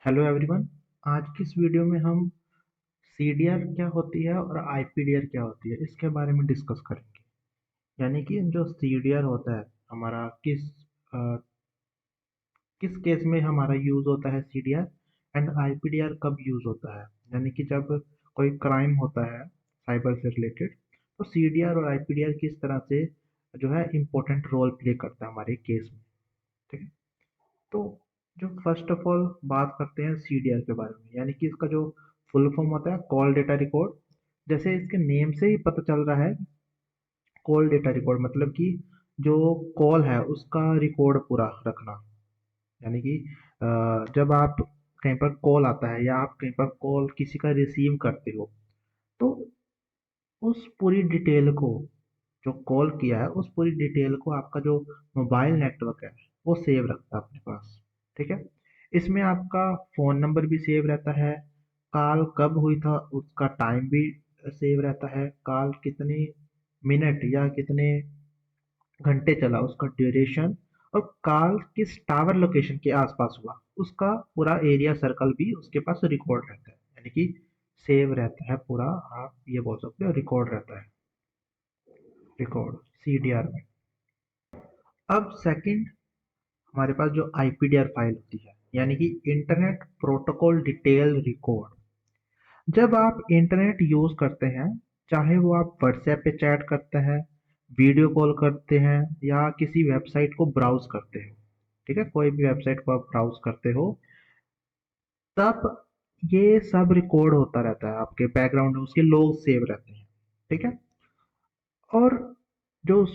Hello everyone. आज की इस वीडियो में हम सीडीआर क्या होती है और आईपीडीआर क्या होती है इसके बारे में डिस्कस करेंगे। यानी कि जो सीडीआर होता है हमारा किस केस में हमारा यूज होता है सीडीआर, एंड आईपीडीआर कब यूज होता है। यानी कि जब कोई क्राइम होता है साइबर से रिलेटेड, तो सीडीआर और आईपीडीआर किस तरह से जो है इम्पोर्टेंट रोल प्ले करता है हमारे केस में। ठीक है। तो जो फर्स्ट ऑफ ऑल बात करते हैं सीडीआर के बारे में, यानी कि इसका जो फुल फॉर्म होता है कॉल डेटा रिकॉर्ड। जैसे इसके नेम से ही पता चल रहा है, कॉल डेटा रिकॉर्ड मतलब कि जो कॉल है उसका रिकॉर्ड पूरा रखना। यानी कि जब आप कहीं पर कॉल आता है या आप कहीं पर कॉल किसी का रिसीव करते हो, तो उस पूरी डिटेल को, जो कॉल किया है उस पूरी डिटेल को आपका जो मोबाइल नेटवर्क है वो सेव रखता है अपने पास। ठीक है। इसमें आपका फ़ोन नंबर भी सेव रहता है, कॉल कब हुई था उसका टाइम भी सेव रहता है, कॉल कितने मिनट या कितने घंटे चला उसका ड्यूरेशन, और कॉल किस टावर लोकेशन के आसपास हुआ उसका पूरा एरिया सर्कल भी उसके पास रिकॉर्ड रहता है। यानी कि सेव रहता है पूरा, आप ये बोल सकते हो रिकॉर्ड रहता है, रिकॉर्ड सीडीआर में। अब सेकंड, हमारे पास जो आईपीडीआर फाइल होती है, यानी कि इंटरनेट प्रोटोकॉल डिटेल रिकॉर्ड। जब आप इंटरनेट यूज करते हैं, चाहे वो आप व्हाट्सएप पे चैट करते हैं, वीडियो कॉल करते हैं, या किसी वेबसाइट को ब्राउज करते हो, ठीक है, कोई भी वेबसाइट को आप ब्राउज करते हो, तब ये सब रिकॉर्ड होता रहता है आपके बैकग्राउंड में, उसके लॉग सेव रहते हैं। ठीक है। और जो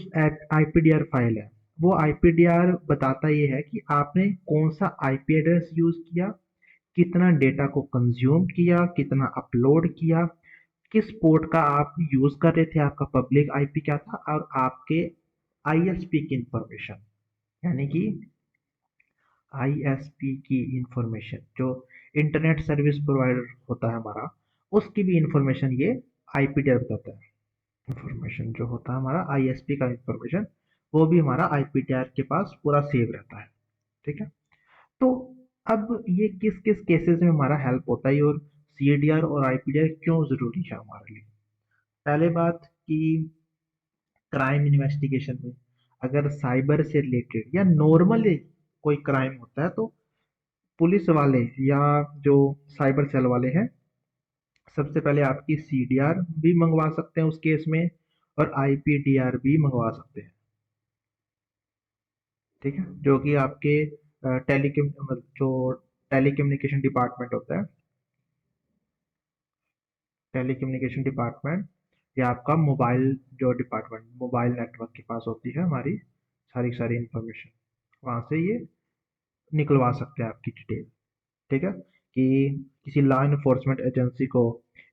आईपीडीआर फाइल है, वो आईपीडीआर बताता ये है कि आपने कौन सा आईपी एड्रेस यूज किया, कितना डेटा को कंज्यूम किया, कितना अपलोड किया, किस पोर्ट का आप यूज कर रहे थे, आपका पब्लिक आईपी क्या था, और आपके आईएसपी की इंफॉर्मेशन। यानी कि आईएसपी की इंफॉर्मेशन, जो इंटरनेट सर्विस प्रोवाइडर होता है हमारा, उसकी भी इंफॉर्मेशन ये आईपीडीआर बताता है। इंफॉर्मेशन जो होता है हमारा आईएसपी का इंफॉर्मेशन, वो भी हमारा आईपीडीआर के पास पूरा सेव रहता है। ठीक है। तो अब ये किस किस केसेस में हमारा हेल्प होता है और सीडीआर और आईपीडीआर क्यों जरूरी है हमारे लिए। पहले बात कि क्राइम इन्वेस्टिगेशन में, अगर साइबर से रिलेटेड या नॉर्मली कोई क्राइम होता है, तो पुलिस वाले या जो साइबर सेल वाले हैं, सबसे पहले आपकी सीडीआर भी मंगवा सकते हैं उस केस में, और आईपीडीआर भी मंगवा सकते हैं। ठीक है। जो कि आपके जो टेलीकम्युनिकेशन डिपार्टमेंट होता है, टेलीकम्युनिकेशन डिपार्टमेंट, या आपका मोबाइल, जो डिपार्टमेंट मोबाइल नेटवर्क के पास होती है हमारी सारी सारी इंफॉर्मेशन, वहाँ से ये निकलवा सकते हैं आपकी डिटेल। ठीक है। कि किसी लॉ इन्फोर्समेंट एजेंसी को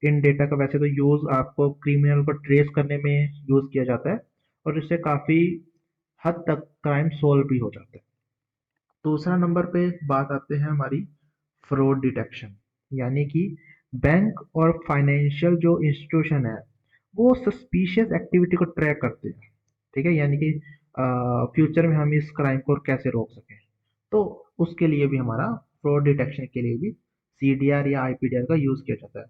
इन डेटा का, वैसे तो यूज़ आपको क्रिमिनल को ट्रेस करने में यूज़ किया जाता है, और इससे काफ़ी हद तक क्राइम सोल्व भी हो जाता है। दूसरा नंबर पे बात आते हैं हमारी फ्रॉड डिटेक्शन। यानी कि बैंक और फाइनेंशियल जो इंस्टीट्यूशन है, वो सस्पिशियस एक्टिविटी को ट्रैक करते हैं। ठीक है। यानी कि फ्यूचर में हम इस क्राइम को कैसे रोक सकें, तो उसके लिए भी हमारा फ्रॉड डिटेक्शन के लिए भी सीडीआर या आईपीडीआर का यूज़ किया जाता है।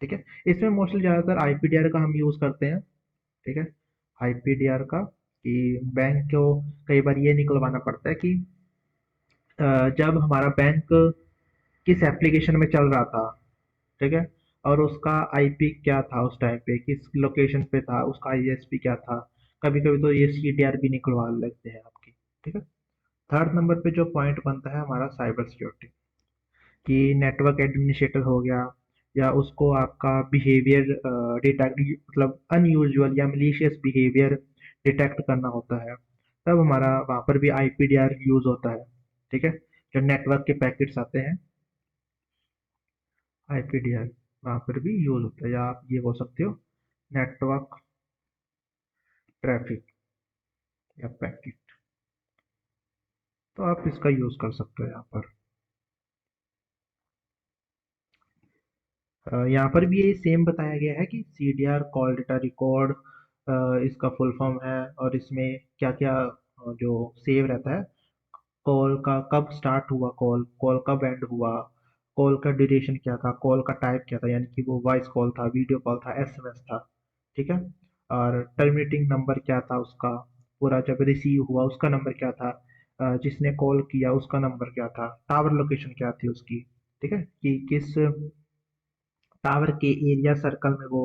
ठीक है। इसमें मोस्टली ज़्यादातर आईपीडीआर का हम यूज़ करते हैं। ठीक है। आईपीडीआर का, कि बैंक को कई बार ये निकलवाना पड़ता है कि जब हमारा बैंक किस एप्लीकेशन में चल रहा था, ठीक है, और उसका आईपी क्या था, उस टाइम पे किस लोकेशन पे था, उसका आईएसपी क्या था। कभी कभी तो ये सीडीआर भी निकलवा लेते हैं आपकी। ठीक है। थर्ड नंबर पे जो पॉइंट बनता है हमारा साइबर सिक्योरिटी, कि नेटवर्क एडमिनिस्ट्रेटर हो गया, या उसको आपका बिहेवियर डेटा मतलब अनयूजुअल या मलिशियस बिहेवियर डिटेक्ट करना होता है, तब हमारा वहाँ पर भी आईपीडीआर यूज होता है। ठीक है। जो नेटवर्क के पैकेट्स आते हैं, आईपीडीआर वहाँ पर भी यूज होता है, या आप ये बोल सकते हो नेटवर्क ट्रैफिक या पैकेट, तो आप इसका यूज कर सकते हो यहाँ पर। यहाँ पर भी यही सेम बताया गया है कि सीडीआर कॉल डेटा रिकॉर्ड इसका फुल फॉर्म है, और इसमें क्या क्या जो सेव रहता है, कॉल का कब स्टार्ट हुआ, कॉल कॉल कब एंड हुआ, कॉल का ड्यूरेशन क्या था, कॉल का टाइप क्या था, यानी कि वो वॉइस कॉल था, वीडियो कॉल था, एसएमएस था, ठीक है। और टर्मिनेटिंग नंबर क्या था उसका, पूरा जब रिसीव हुआ उसका नंबर क्या था, जिसने कॉल किया उसका नंबर क्या था, टावर लोकेशन क्या थी उसकी, ठीक है, कि किस टावर के एरिया सर्कल में वो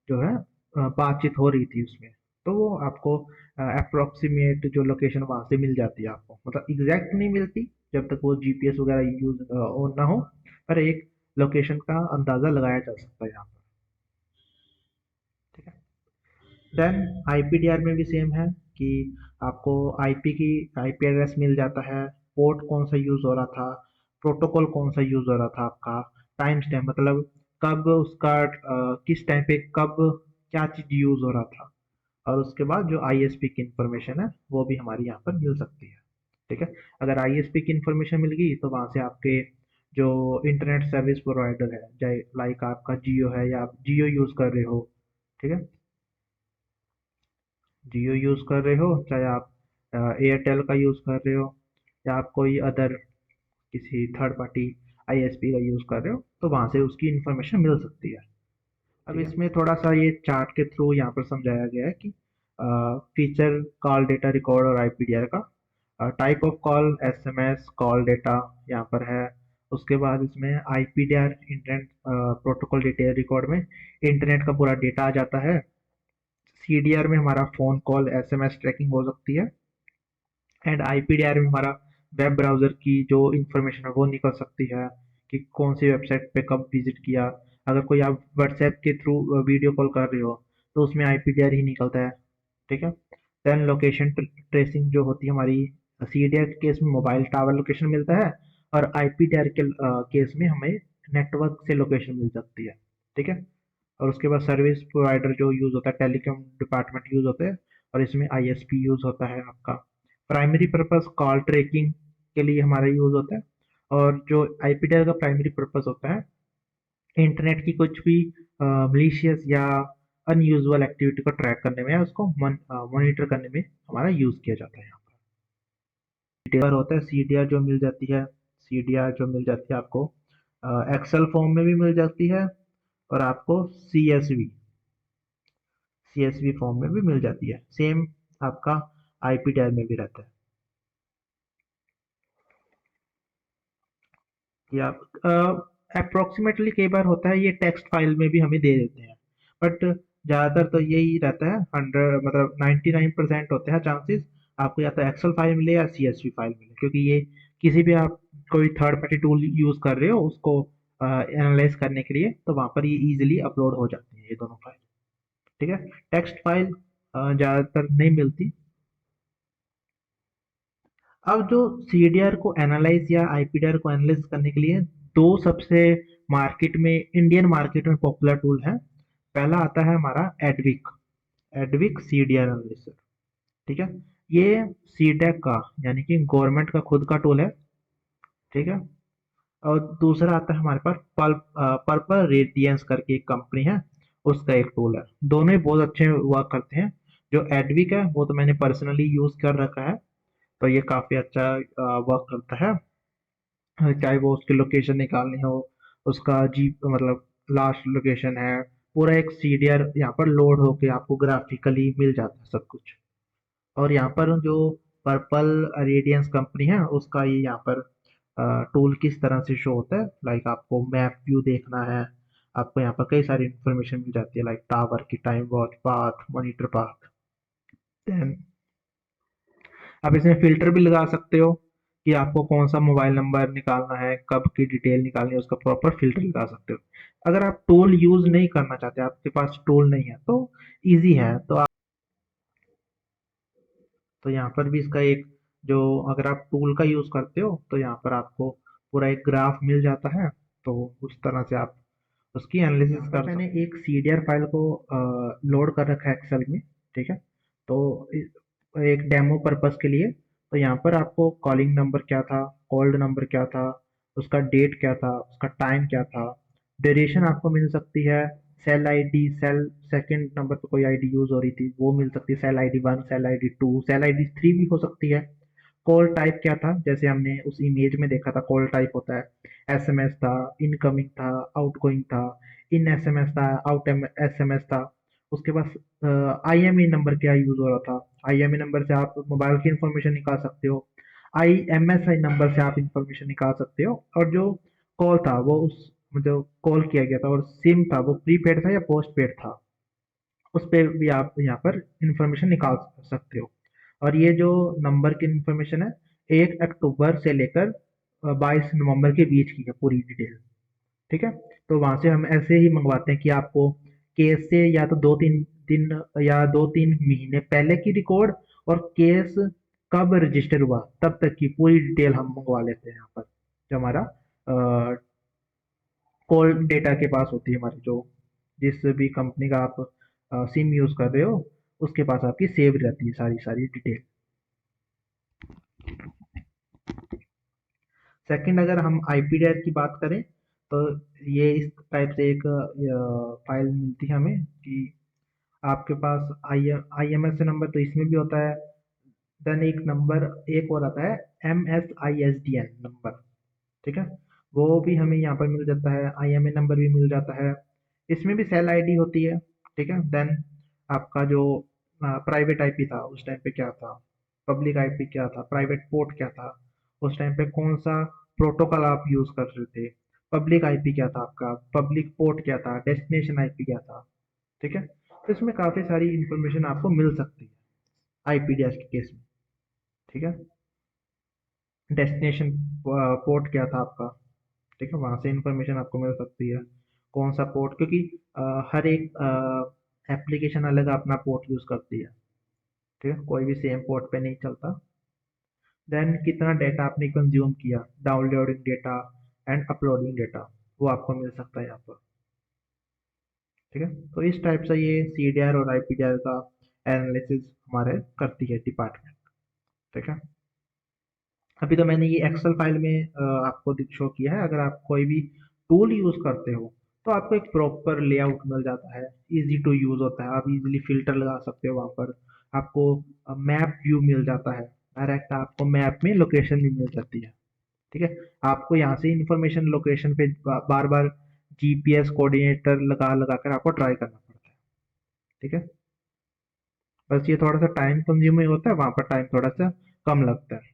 जो है बातचीत हो रही थी उसमें। तो वो आपको अप्रोक्सीमेट जो लोकेशन वहां से मिल जाती है आपको, मतलब एग्जैक्ट नहीं मिलती जब तक वो जीपीएस वगैरह यूज ऑन ना हो, पर एक लोकेशन का अंदाजा लगाया जा सकता है यहाँ पर, ठीक है। देन आईपीडीआर में भी सेम है कि आपको आईपी एड्रेस मिल जाता है, पोर्ट कौन सा यूज हो रहा था, प्रोटोकॉल कौन सा यूज हो रहा था आपका, टाइम स्टैम्प मतलब कब उसका किस टाइम पे कब क्या चीज यूज हो रहा था, और उसके बाद जो आईएसपी की इंफॉर्मेशन है वो भी हमारी यहाँ पर मिल सकती है, ठीक है। अगर आईएसपी की इंफॉर्मेशन मिल गई तो वहां से आपके जो इंटरनेट सर्विस प्रोवाइडर है, चाहे लाइक आपका जियो है या आप जियो यूज कर रहे हो, ठीक है, जियो यूज कर रहे हो, चाहे आप एयरटेल का यूज कर रहे हो, या आप कोई अदर किसी थर्ड पार्टी आईएसपी का यूज कर रहे हो, तो वहां से उसकी इंफॉर्मेशन मिल सकती है। अब ठीक है। इसमें थोड़ा सा ये चार्ट के थ्रू यहाँ पर समझाया गया है कि फीचर कॉल डेटा रिकॉर्ड और आईपीडीआर का type of call SMS call data यहाँ पर है। उसके बाद इसमें IPDR internet protocol detail record में इंटरनेट का पूरा डेटा आ जाता है। सीडीआर में हमारा फोन कॉल एसएमएस ट्रैकिंग हो सकती है, एंड आईपीडीआर में हमारा वेब ब्राउजर की जो इंफॉर्मेशन है वो निकल सकती है, कि कौन सी वेबसाइट पे कब विजिट किया। अगर कोई आप व्हाट्सएप के थ्रू वीडियो कॉल कर रहे हो तो उसमें आईपीडीआर ही निकलता है, ठीक है। देन लोकेशन ट्रेसिंग जो होती है हमारी, सीडीआर के केस में मोबाइल टावर लोकेशन मिलता है, और आईपीडीआर के केस में हमें नेटवर्क से लोकेशन मिल सकती है, ठीक है। और उसके बाद सर्विस प्रोवाइडर जो यूज होता है, टेलीकॉम डिपार्टमेंट यूज होता है, और इसमें आईएसपी यूज होता है आपका। प्राइमरी पर्पस कॉल ट्रैकिंग के लिए हमारा यूज होता है, और जो आईपीडीआर का प्राइमरी पर्पस होता है इंटरनेट की कुछ भी मलिशियस या अनयूजुअल एक्टिविटी को ट्रैक करने में या उसको मॉनिटर करने में हमारा यूज किया जाता है यहाँ पर। सीडीआर होता है, सीडीआर जो मिल जाती है, सीडीआर जो मिल जाती है आपको एक्सेल फॉर्म में भी मिल जाती है, और आपको सीएसवी फॉर्म में भी मिल जाती है, सेम आपका आईपीडीआर में भी रहता है कि आप अप्रोक्सीमेटली कई बार होता है ये टेक्स्ट फाइल में भी हमें दे देते हैं, बट ज़्यादातर तो यही रहता है, 100 मतलब 99% होते हैं चांसेस आपको या तो एक्सेल फाइल मिले या सीएसवी फाइल मिले, क्योंकि ये किसी भी आप कोई थर्ड पार्टी टूल यूज़ कर रहे हो उसको एनालाइज करने के लिए, तो वहाँ पर ये इजीली अपलोड हो जाती है ये दोनों फाइल, ठीक है। टेक्स्ट फाइल ज़्यादातर नहीं मिलती। अब जो सीडीआर को एनालाइज या आईपीडीआर को एनालाइज करने के लिए दो सबसे मार्केट में इंडियन मार्केट में पॉपुलर टूल है। पहला आता है हमारा एडविक, एडविक सीडीआर एनालिसिस, ठीक है। ये सीडेक का यानी कि गवर्नमेंट का खुद का टूल है, ठीक है। और दूसरा आता है हमारे पास पर्पल रेडियंस करके एक कंपनी है, उसका एक टूल है। दोनों ही बहुत अच्छे वर्क करते हैं। जो एडविक है वो तो मैंने पर्सनली यूज कर रखा है, तो ये काफी अच्छा वर्क करता है। चाहे वो उसकी लोकेशन निकालनी हो, उसका जी मतलब लास्ट लोकेशन है, पूरा एक सीडीआर यहाँ पर लोड होके आपको ग्राफिकली मिल जाता है सब कुछ। और यहाँ पर जो पर्पल रेडियंस कंपनी है उसका ये यहाँ पर टूल किस तरह से शो होता है, लाइक आपको मैप व्यू देखना है, आपको यहाँ पर कई सारी इंफॉर्मेशन मिल जाती है, लाइक टावर की time watch path monitor path. Then आप इसमें फ़िल्टर भी लगा सकते हो कि आपको कौन-सा मोबाइल नंबर निकालना है, कब की डिटेल निकालनी है, उसका प्रॉपर फ़िल्टर लगा सकते हो। अगर आप टूल यूज़ नहीं करना चाहते, आपके पास टूल नहीं है, तो ईज़ी है। तो यहाँ पर भी इसका एक जो अगर आप टूल का यूज़ करते हो, तो यहाँ पर आपको पूरा एक ग्राफ मिल जाता है, तो उस तरह से आप उसकी एनालिसिस कर सकते हो। मैंने एक सीडीआर फाइल को लोड कर रखा है एक्सेल में, ठीक है। तो एक डेमो पर्पस के लिए, तो यहाँ पर आपको कॉलिंग नंबर क्या था, कॉल्ड नंबर क्या था, उसका डेट क्या था, उसका टाइम क्या था, ड्यूरेशन आपको मिल सकती है, cell ID, cell second number पे कोई आईडी यूज हो रही थी वो मिल सकती है, cell ID 1, cell ID 2, cell ID 3 भी हो सकती है। कॉल टाइप क्या था, जैसे हमने उस इमेज में देखा था कॉल टाइप होता है एसएमएस था, इनकमिंग था, आउटगोइंग था, इन एसएमएस था, आउट एसएमएस था। उसके बाद आईएमई नंबर क्या यूज हो रहा था, आईएमई नंबर से आप मोबाइल की इंफॉर्मेशन निकाल सकते हो, आईएमएसआई नंबर से आप इंफॉर्मेशन निकाल सकते हो, और जो कॉल था वो उस मतलब कॉल किया गया था, और सिम था वो प्रीपेड था या पोस्ट पेड था, उस पे भी आप यहाँ पर इंफॉर्मेशन निकाल सकते हो। और ये जो नंबर की इंफॉर्मेशन है 1 अक्टूबर से लेकर 22 नवंबर के बीच की है पूरी डिटेल। ठीक है, तो वहां से हम ऐसे ही मंगवाते हैं कि आपको केस से या तो 2-3 दिन या 2-3 महीने पहले की रिकॉर्ड, और केस कब रजिस्टर हुआ तब तक की पूरी डिटेल हम मंगवा लेते हैं यहाँ पर, जो हमारा कॉल डेटा के पास होती है हमारी, जो जिस भी कंपनी का आप सिम यूज कर रहे हो उसके पास आपकी सेव रहती है सारी सारी डिटेल। सेकंड, अगर हम आईपीडीआर की बात करें तो ये इस टाइप से एक फाइल मिलती है हमें कि आपके पास आईएमएस नंबर तो इसमें भी होता है, देन एक नंबर एक और आता है MSISDN नंबर। ठीक है, वो भी हमें यहाँ पर मिल जाता है, आईएमए नंबर भी मिल जाता है, इसमें भी सेल आईडी होती है। ठीक है, देन आपका जो प्राइवेट आईपी था उस टाइम पे क्या था, पब्लिक आईपी क्या था, प्राइवेट पोर्ट क्या था, उस टाइम पे कौन सा प्रोटोकॉल आप यूज कर रहे थे, पब्लिक आईपी क्या था आपका, पब्लिक पोर्ट क्या था, डेस्टिनेशन आईपी क्या था। ठीक है, तो इसमें काफी सारी इंफॉर्मेशन आपको मिल सकती है आईपीडीएस के केस में। ठीक है, डेस्टिनेशन पोर्ट क्या था आपका, ठीक है, वहां से इंफॉर्मेशन आपको मिल सकती है, कौन सा पोर्ट, क्योंकि हर एक एप्लीकेशन अलग अपना पोर्ट यूज करती है। ठीक है, कोई भी सेम पोर्ट पे नहीं चलता। देन कितना डेटा आपने कंज्यूम किया, downloading data and uploading data, वो आपको मिल सकता है यहाँ पर। ठीक है, तो इस टाइप से ये सीडीआर और आईपीडीआर का एनालिसिस हमारे करती है डिपार्टमेंट। ठीक है, अभी तो मैंने ये एक्सेल फाइल में आपको शो किया है, अगर आप कोई भी टूल यूज करते हो तो आपको एक प्रॉपर लेआउट मिल जाता है, इजी टू यूज होता है, आप इजीली फिल्टर लगा सकते हो वहां पर, आपको मैप व्यू मिल जाता है, डायरेक्ट आपको मैप में लोकेशन भी मिल जाती है। ठीक है, आपको यहाँ से इंफॉर्मेशन लोकेशन पे बार बार जीपीएस कोऑर्डिनेटर लगा लगा कर आपको ट्राई करना पड़ता है। ठीक है, बस ये थोड़ा सा टाइम कंज्यूमिंग होता है, वहां पर टाइम थोड़ा सा कम लगता है।